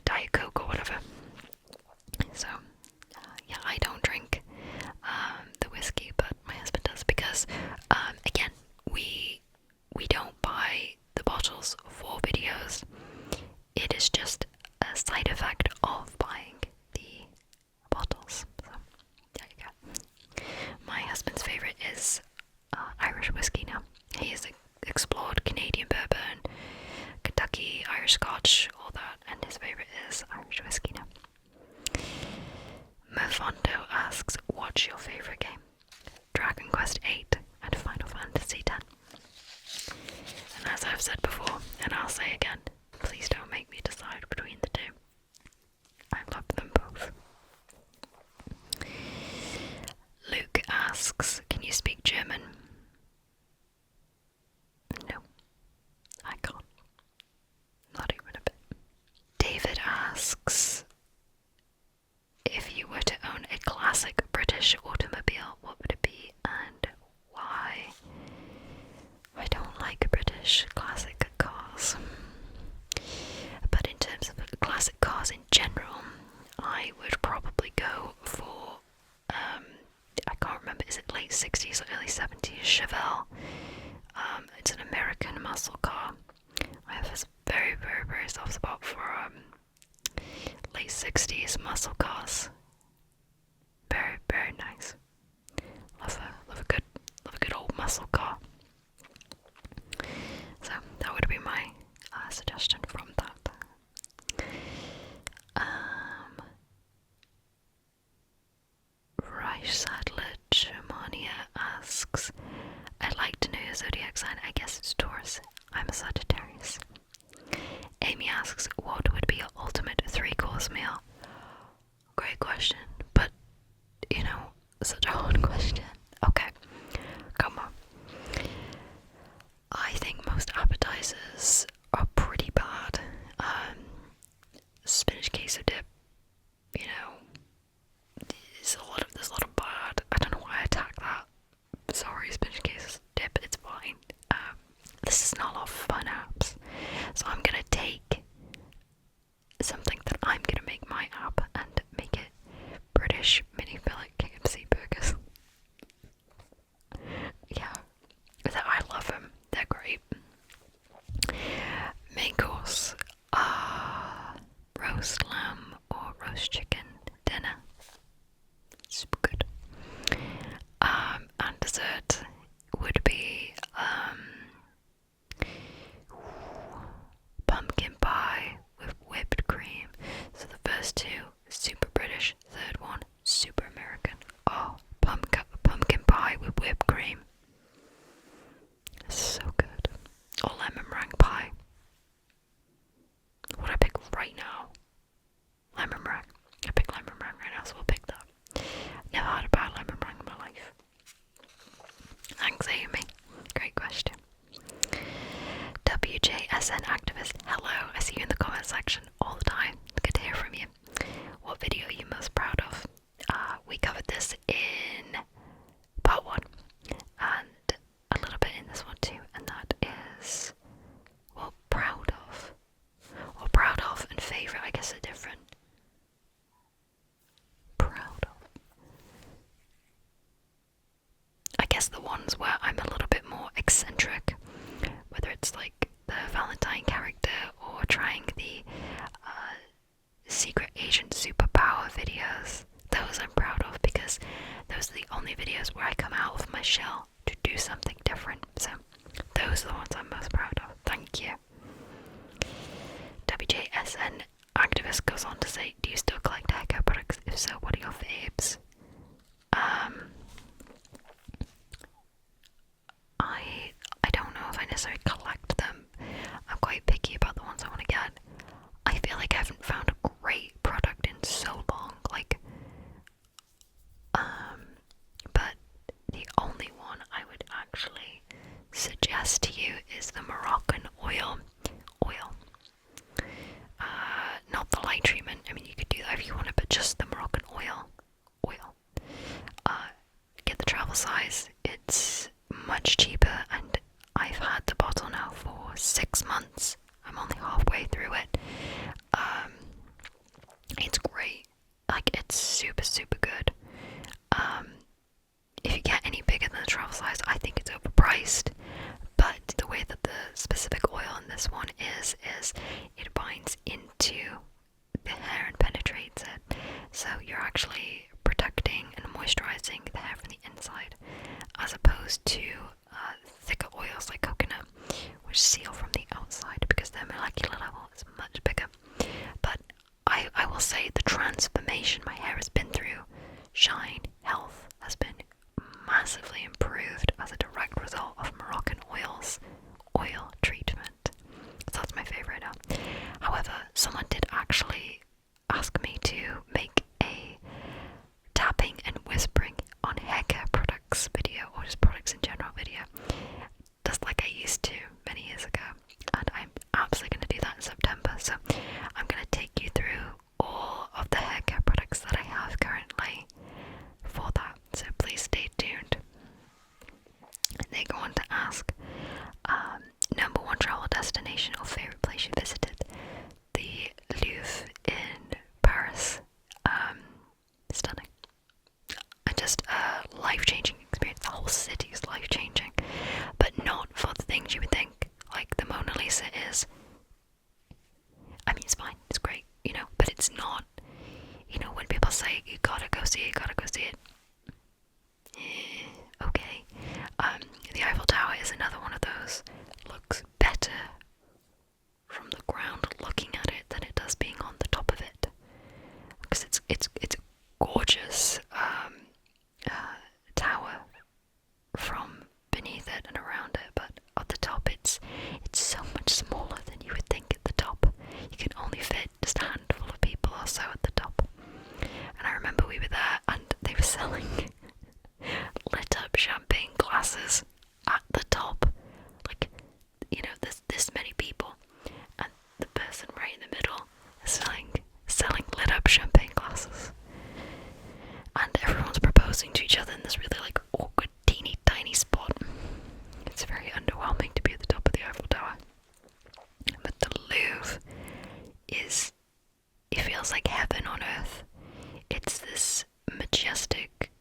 Diet Coke or whatever. So yeah, I don't drink the whiskey, but my husband does because again, we don't buy the bottles for videos. It is just a side effect of buying the bottles. So there you go. My husband's favourite is Irish whiskey now. He has explored Canadian bourbon, Kentucky, Irish Scotch, all that, and his favourite is Irish whiskey now. Mofondo asks, what's your favourite game? Dragon Quest 8 and Final Fantasy 10. And as I've said before, and I'll say again, please don't make me decide between the two. I love them both. Luke asks, can you speak German? No, I can't. Not even a bit. David asks, if you were to own a classic British automobile, what would it be and why? I don't like British classic cars. But in terms of classic cars in general, I would probably go for, I can't remember, is it late 60s or early 70s Chevelle? It's an American muscle car. I have this very, very, very soft spot for late 60s muscle cars. Very, very nice. Love a good old muscle car. So that would be my suggestion from that. Sadler Germania asks, I'd like to know your zodiac sign. I guess it's Taurus. I'm a Sagittarius. Amy asks, what would be your ultimate 3-course meal? Great question, but you know, such a hard question. Okay, come on. I think most appetizers are pretty bad. Spinach queso dip, you know, there's a lot of bad. I don't know why I attack that. Sorry, spinach queso dip, it's fine. This is not a lot of fun apps, so I'm gonna take something that I'm gonna make my app and make it British mini fillet KFC burgers. Yeah, I love them. They're great. Main course, roast lamb or roast chicken dinner. Super good. And dessert would be pumpkin pie with whipped cream. So the first two, super British. Third one, super American. Oh, pumpkin pie with whipped cream. So good. Or lemon meringue pie. What I pick right now? Lemon meringue. I pick lemon meringue right now, so we'll pick that. Never had a bad lemon meringue in my life. Thanks, Amy. Great question. WJSN activist, hello. I see you in the comment section all the time. Good to hear from you. What video are you most proud of? We covered this in part 1 and a little bit in this one too, and that is, well, proud of. Or proud of and favourite, I guess, are different. Proud of. I guess the ones where I'm a little bit more eccentric, whether it's like the Valentine character or trying the secret agent superpower videos, those I'm proud of because those are the only videos where I come out of my shell to do something different. So those are the ones I'm most proud of. Thank you. this goes on to say, do you still collect hair care products? If so, what are your faves? I don't know if I necessarily collect them. I'm quite picky about the ones I want to get. I feel like I haven't found a great product in so long, but the only one I would actually suggest to you is the Moroccan oil. Not the light treatment. I mean, you could do that if you wanted, but just the Moroccan oil. Get the travel size. It's much cheaper, and I've had the bottle now for 6 months. I'm only halfway through it. It's great. Like, it's super, super good. If you get any bigger than the travel size, I think it's overpriced. But the way that the specific oil in this one is it binds into the hair and penetrates it. So you're actually protecting and moisturizing the hair from the inside, as opposed to thicker oils like coconut, which seal from the outside because their molecular level is much bigger. But I will say the transformation my hair has been through, shine, health, has been massively improved as a direct result of Moroccan oil's oil treatment. So that's my favourite now. However, someone did actually ask me to make a tapping and whispering on hair care products video, or just products in general video, just like I used to many years ago, and I'm absolutely going to do that in September. So I'm going to take you through all of the hair care products that I have currently for that, so please stay tuned. They go on to ask, number one travel destination or favourite place you visited. The Louvre in Paris. Stunning. And just a life-changing experience. The whole city is life-changing, but not for the things you would think, like the Mona Lisa is. I mean, it's fine, it's great, but it's not, when people say, you gotta go see it, okay. The Eiffel Tower is another one of those. Looks better from the ground looking at it than it does being on the top of it, because it's gorgeous tower from beneath it and around it, but at the top it's so much smaller than you would think. At the top you can only fit just a handful of people or so at the top. And I remember we were there and they were selling lit up champagne glasses at the top, like, there's this many people and the person right in the middle is selling lit up champagne glasses, and everyone's proposing to each other in this really awkward teeny tiny spot. It's very underwhelming to be at the top of the Eiffel Tower. But the Louvre it feels like heaven on earth. It's this majestic,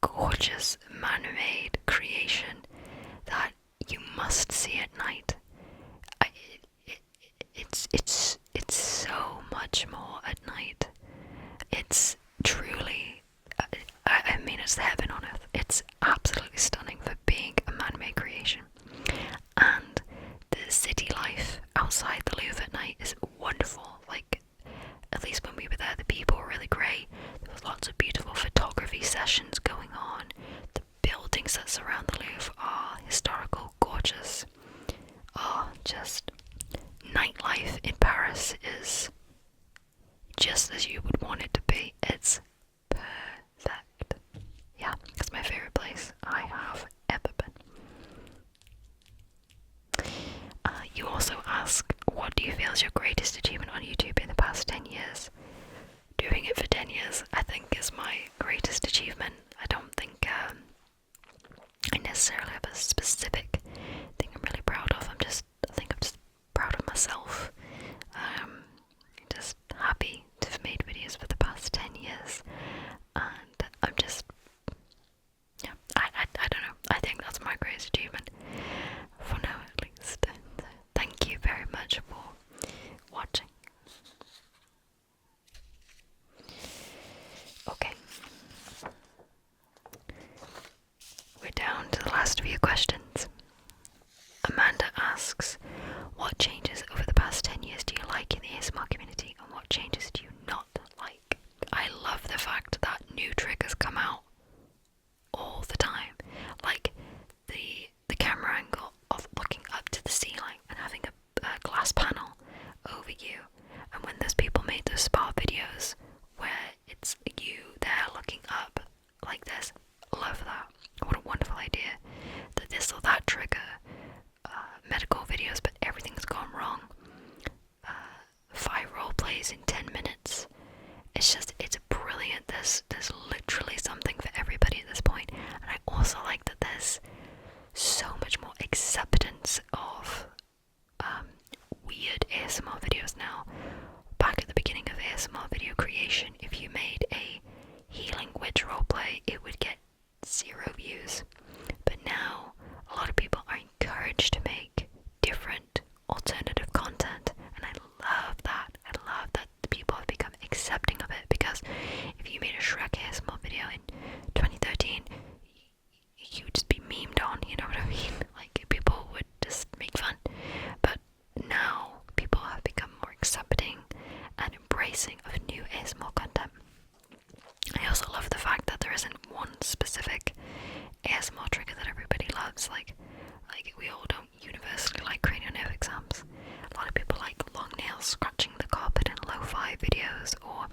gorgeous, man-made creation that you must see at night. It's so much more at night. It's truly, I mean, it's heaven on earth. It's absolutely stunning for being a man-made creation. And the city life outside the Louvre at night is wonderful. At least when we were there, the people were really great. There was lots of beautiful photography sessions going on. The buildings that surround the Louvre are historical, gorgeous. Just nightlife in Paris is just as you would want it to be. It's perfect. Yeah, it's my favourite place I have ever been. You also ask, what do you feel is your greatest achievement on YouTube in the past 10 years? Doing it for 10 years, I think, is my greatest achievement. I don't think I necessarily have a specific thing I'm really proud of. I think I'm just proud of myself. Just happy to have made videos for the past 10 years, and I'm just, I don't know, I think that's my greatest achievement, for now at least. Thank you very much for watching. Okay, we're down to the last few questions. Amanda asks, what changes over the past 10 years do you like in the ASMR community, and what views. But now a lot of people are encouraged to make different alternative content, and I love that. I love that people have become accepting of it, because if you made a Shrek ASMR video in 2013, you would just be memed on, you know what I mean? Like, people would just make fun. But now people have become more accepting and embracing of new ASMR content. I also love the fact that there isn't one specific ASMR trigger that everybody loves. Like we all don't universally like cranial nerve exams. A lot of people like long nails, scratching the carpet, and lo-fi videos, or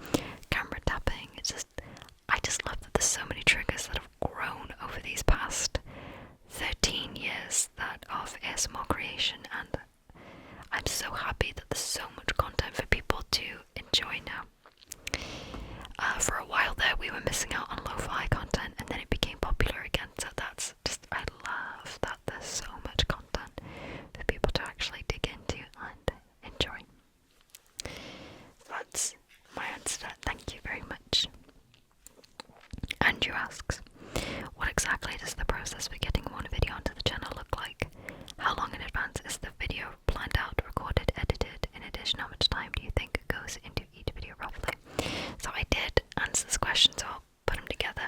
camera tapping. I just love that there's so many triggers that have grown over these past 13 years of ASMR creation, and I'm so happy that there's so much content for people to enjoy now. For a while there, we were missing out on lo-fi content, and then it became popular again, so that's just, I love that there's so much content for people to actually dig into and enjoy. That's my answer to that. Thank you very much. Andrew asks, what exactly does the process for getting one video onto the channel look like? How long in advance is the video planned out, recorded, edited? In addition, how much time do you think goes into each video roughly? So I did answer this question, so I'll put them together.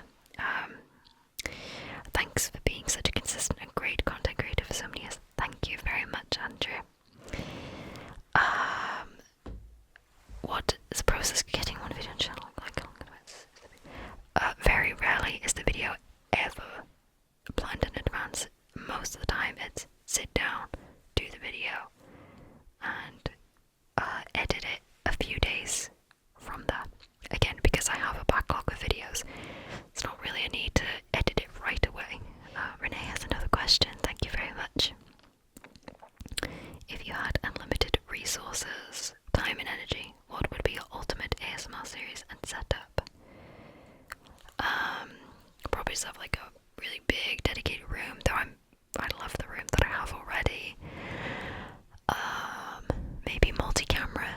Thanks for being such a consistent and great content creator for so many years. Thank you very much, Andrew. What is the process of getting one video on the channel look like? How long in advance? Very rarely is the video ever planned in advance. Most of the time it's sit down, do the video, and edit it a few days from that. Again, because I have a backlog of videos, it's not really a need to edit it right away. Renee has another question. Thank you very much. If you had unlimited resources, time and energy, what would be your ultimate ASMR series and setup? Probably just have like a really big dedicated room, though I love the room that I have already. Maybe multi-camera,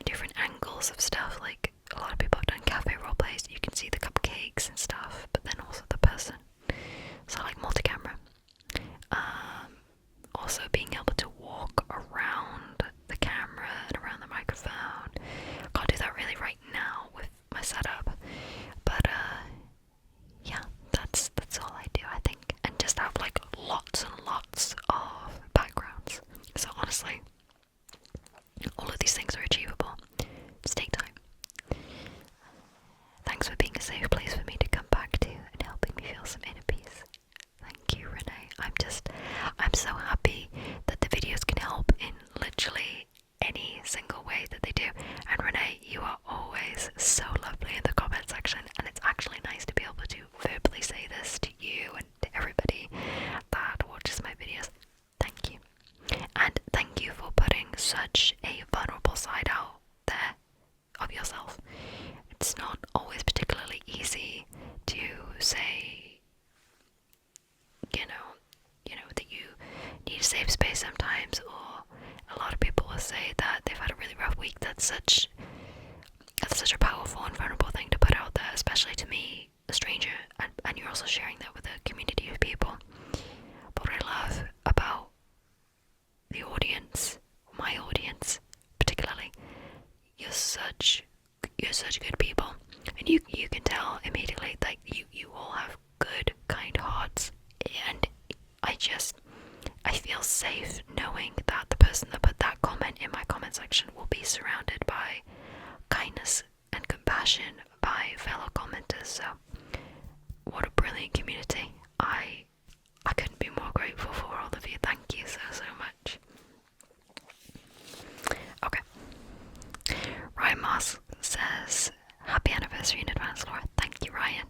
different angles of stuff. Like, a lot of people have done cafe roleplays, you can see the cupcakes and stuff, but then also the person. So like multi-camera. Also being able to walk around the camera and around the microphone. Can't do that really right now with my setup, but yeah, that's all I do, I think. And just have like lots and lots of backgrounds. So honestly, all of these things are achievable. Just take time. Thanks for being a safe place for me to come back to and helping me feel some inner peace. Thank you, Renee. I'm so happy that the videos can help in literally any single way that they do. And Renee, you are always so lovely in the comment section, and it's actually nice to be able to verbally say this to you and to everybody that watches my videos. Thank you. And thank you for putting such a vulnerable side out there of yourself. It's not always particularly easy to say, that you need a safe space sometimes, or a lot of people will say that they've had a really rough week. That's such a powerful and vulnerable thing to put out there, especially to me, a stranger, and you're also sharing that with a community of people. But what I love about the audience, my audience particularly, you're such good people, and you can tell immediately that you all have good, kind hearts, and I feel safe knowing that the person that put that comment in my comment section will be surrounded by kindness and compassion by fellow commenters. So what a brilliant community. I couldn't be more grateful for all of you. Thank you so much. Okay. Ryan Moss says, happy anniversary in advance, Laura. Thank you, Ryan.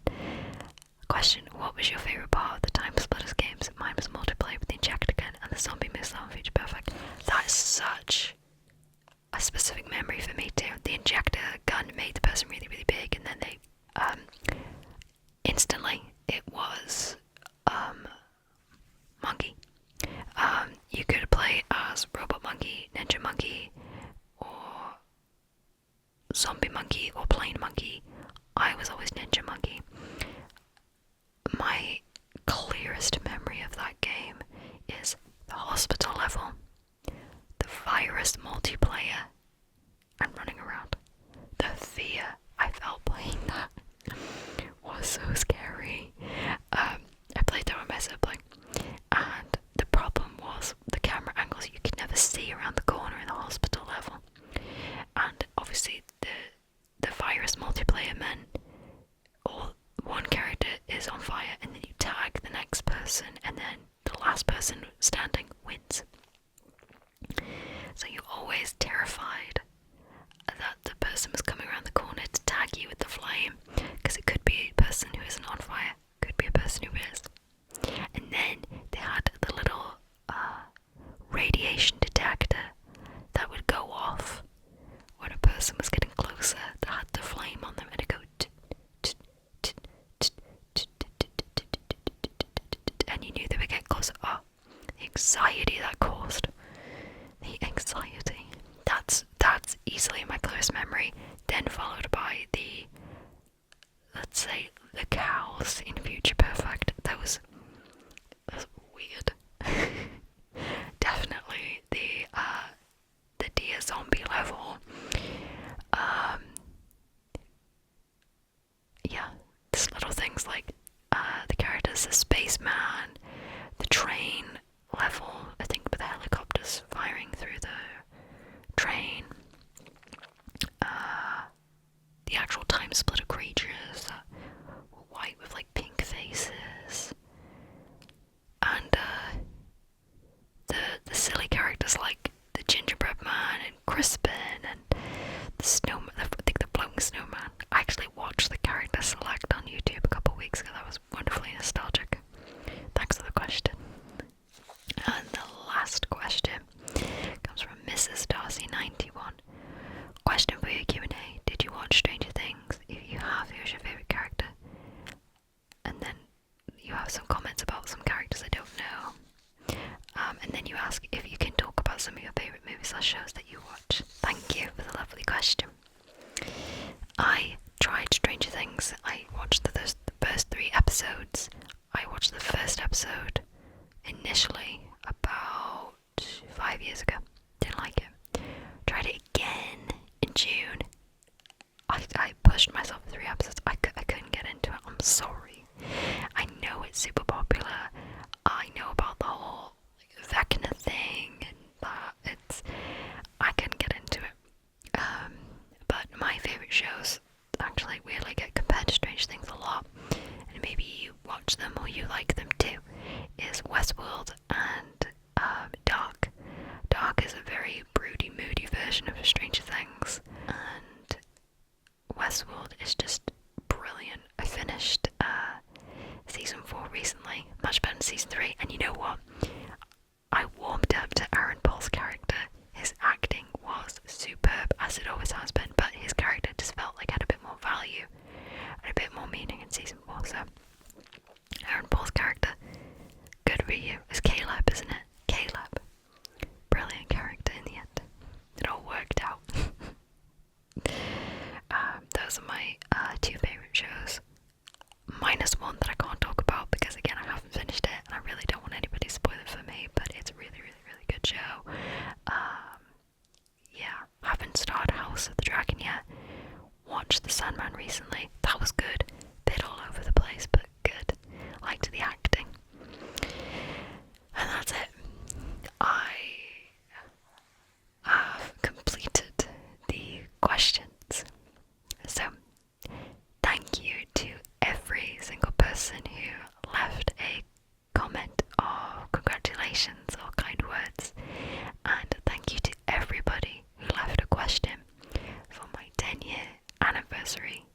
Question, what was your favourite part of the Time Splitters games? Mine was multiplayer with the injector gun and the zombie missile on Future Perfect. That is such a specific memory for me too. The injector gun made the person really, really big, and then they instantly it was Monkey. You could play as Robot Monkey, Ninja Monkey, or Zombie Monkey, or Plain Monkey. I was always Ninja Monkey. My clearest memory of that game is the hospital level, the virus multiplayer, and running around. The fear I felt playing that was so scary. I played that with my sibling, and the problem was the camera angles you could never see around the corner in the hospital level. And obviously the virus multiplayer meant one character is on fire and then you tag the next person and then the last person standing wins. So you're always terrified that the person was coming around the corner to tag you with the flame, because it could be a person who isn't on fire, could be a person who is. And then they had the little radiation detector that would go off when a person was getting closer, that had the flame on them, and it'd go and you knew they were getting closer. Oh, the anxiety that caused. The anxiety. That's easily my clearest memory, then followed by the, let's say, the cows in Future Perfect. That was weird. Definitely the deer zombie level. Yeah, just little things like the characters, the spaceman, the train level, I think with the helicopters firing through the train, the actual time splitter creatures, white with like pink faces, and the silly characters like the gingerbread man and Crispin and the snowman, I think the floating snowman. I actually watched the character select on YouTube a couple of weeks ago. That was wonderfully nostalgic. Thanks for the question. And the last question comes from Mrs. Darcy91. Question for your Q&A. Did you watch Stranger Things? If you have, who's your favourite character? And then you have some comments about some characters I don't know. And then you ask if you can talk about some of your favourite movies or shows that you watch. Thank you for the lovely question. I tried Stranger Things. I watched the first 3 episodes. I watched the first episode initially about 5 years ago. Didn't like it. Tried it again in June. I pushed myself 3 episodes. I couldn't get into it. I'm sorry. I know it's super popular. I know about the whole Vecna thing and that. I couldn't get into it. But my favourite shows actually weirdly get compared to Strange Things a lot, and maybe you watch them or you like them too, is Westworld and Dark. Dark is a very broody, moody version of Stranger Things, and Westworld is just brilliant. I finished season 4 recently, much better than season 3, and you know what? I warmed up to Aaron Paul's character. His acting was superb, as it always has been, but his character just felt like it had a bit more value and a bit more meaning in season 4, so Aaron Paul's character, good for you. It's Caleb, isn't it? Caleb. Brilliant character in the end. It all worked out. Those are my 2 favourite shows. Minus one that I can't talk about because again I haven't finished it and I really don't want anybody to spoil it for me, but it's a really, really, really good show. Yeah, haven't started House of the Dragon yet. Watched The Sandman recently. That was good. Bit all over the place, but good. Liked the acting. And that's it. I have completed the questions. So, thank you to every single person who left a comment of congratulations or kind words, and thank you to everybody who left a question for my 10-year anniversary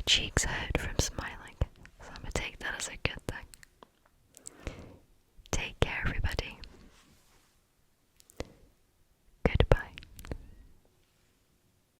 cheeks hurt from smiling, so I'm gonna take that as a good